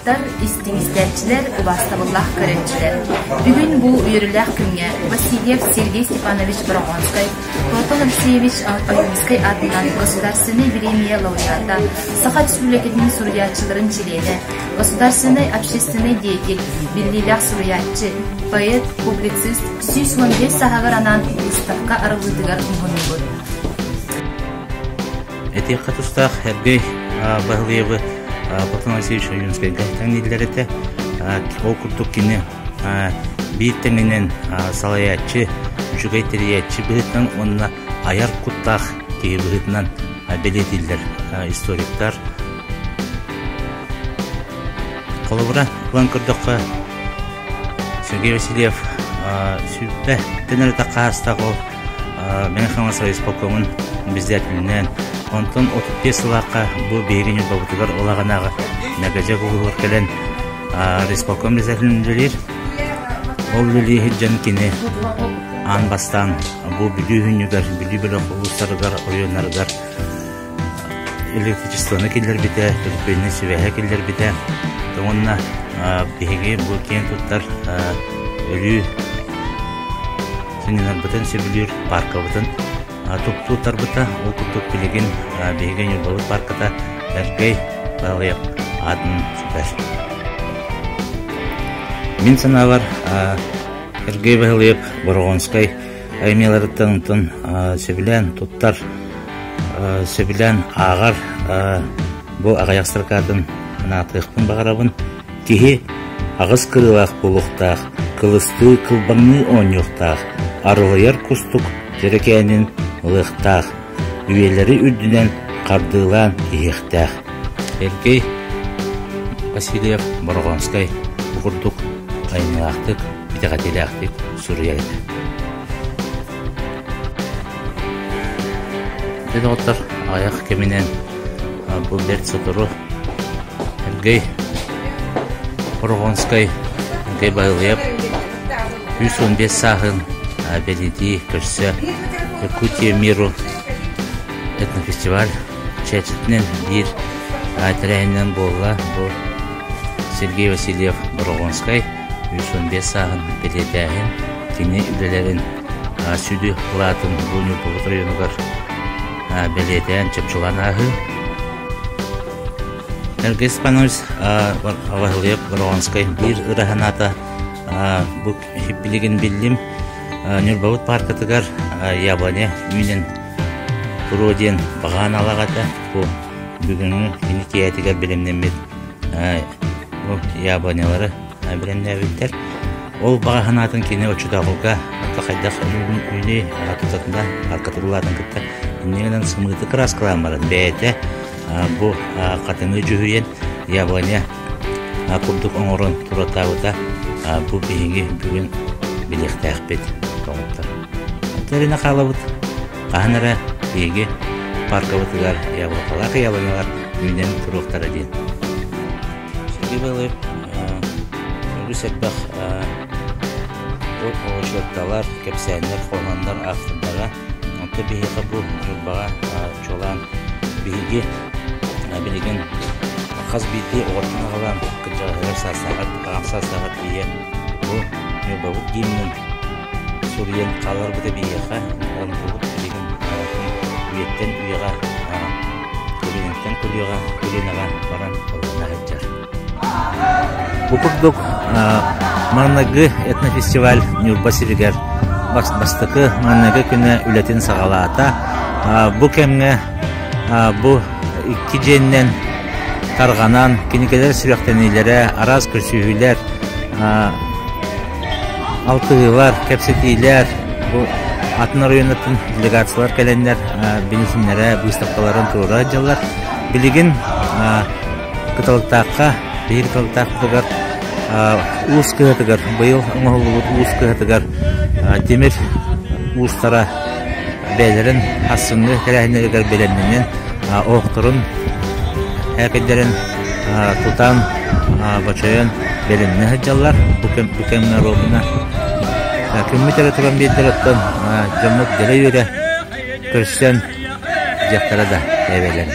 Астар истимистlerçiler уластабыллах көрөчүлөр. Бүгүн бу үйрүлөк күнгө Васильев Сергей Степанович Борогонский, Платон Алексеевич Аюмский атынан государственный премия лауреата, Саха Республикасынын сурьячыларын члены, государственный общественный деятель, биллилях сурьячы, поэт, публицист, сүйсүнбес сахагар анан выставка арылыдыгар умгонугут. Эти катустах Сергей Баглиевы Платон Алексеевич Аюмский таңнилерите окурдук кине биттенинен салаячы, жүгейтериячы быһытынан онна аяр куттах кии быһытынан белетилдер историктар. Колобура ланкырдыкка Сергей Васильев сүббе тенер такастагы менен хамасыр исполкомун биздетинен онтон 35 лака бу бейгени бабытыгар олаганагы нагажа гугур келен исполком биздетинлер ол лили хиджан кине анбастан бу билүүнүгөр билибеле улустарыгар ойонарыгар электричествоны келер бите түрпөйүнө сүбөһө келер бите онна беге бу кен туттар өлүү сенинер бутен сөбүлүр парка бутен туттар бута окуттук билеген беген юбалык парката Сергей Баглиев атын сүбөш. Мин саналар Сергей Баглиев Борогонский аймеларыттан сөбүлен туттар сөбүлен агар бу агаяктыркадын анатыхпын багарабын кихи агыс кырылак булуктак кылысты кылбаңны онюктак арылыяр кустук жерекенин лыктак үйелери үрдүнен кардылан ийектак. Сергей Васильев Борогонский курдук айнылактык битегателяктык сурьяйды. Дедоттар аяк кеминен бул дерт сотуру Сергей Борогонский Сергей Баглиев 115 сахын беледи көрсө Якутия миру этнофестиваль чечетинен бир тренинен болла бу Сергей Васильев Борогонский 115 сахын беледәһин кини үлелерин сүдү кылатын буну болот районугар беледен чепчуланахы Сергей Степанович Баглиев Борогонский бир ыраханата бу хиппилигин биллим Нюрбавут паркатыгар ябане үйнен туроден баган алагата бу бүгүнгү иникиятыгар билемнемет ябанелары билемнебиттер ол баганатын кини очудагылга кайдак үйнү ататында паркатырлардын кытта иннегенен сымыты краскалар бар бете бу катыны жүйен ябане курдук оңорон туратабыта бу бейинги бүгүн билектәхбет тоңуттар. Терина калабыт каханара бейги паркабытыгар ябалар ябалар үйнен туруктары дейін. Сергей Баглиев үсетбақ оғышлықталар, кепсәйінлер, қолғандар, автордарға онты бейгі бұл жүрбаға чолан бейгі білеген қаз бейді оғыртын ағалан күнжағылар сасағат, ағам сасағат бейі бұл нөбауыт геймнің Сурьен қалар бұды бейіға оғын бұлып білеген үйеттен үйеға көленеттен көленаға баран қолғана әйтер. Бупырдук Маннагы этнофестиваль Нюрбасиригер бастыкы Маннагы күнә үләтен сагалата. Бу кемгә бу 2 женнән тарганан кинекеләр сүрәктәниләре, араз күрсүйләр, алтыйлар, кәпсетиләр, бу Атны районының делегациялар кәләннәр, бенефиннәре, выставкаларын тура җаллар. Билеген кыталыктакка Бейгиталыктагар ускыгатыгар быйыл оңолубут ускыгатыгар темир устара бәйләрен асыңны кәрәһеннәр беләннән оқтырын әкәдәрен тутан бачаян беләннән җаллар бүкемнәр робына кеммитәр торган бейдәрәттән җаммат дәләйрә көрсән җактарада әйбәләр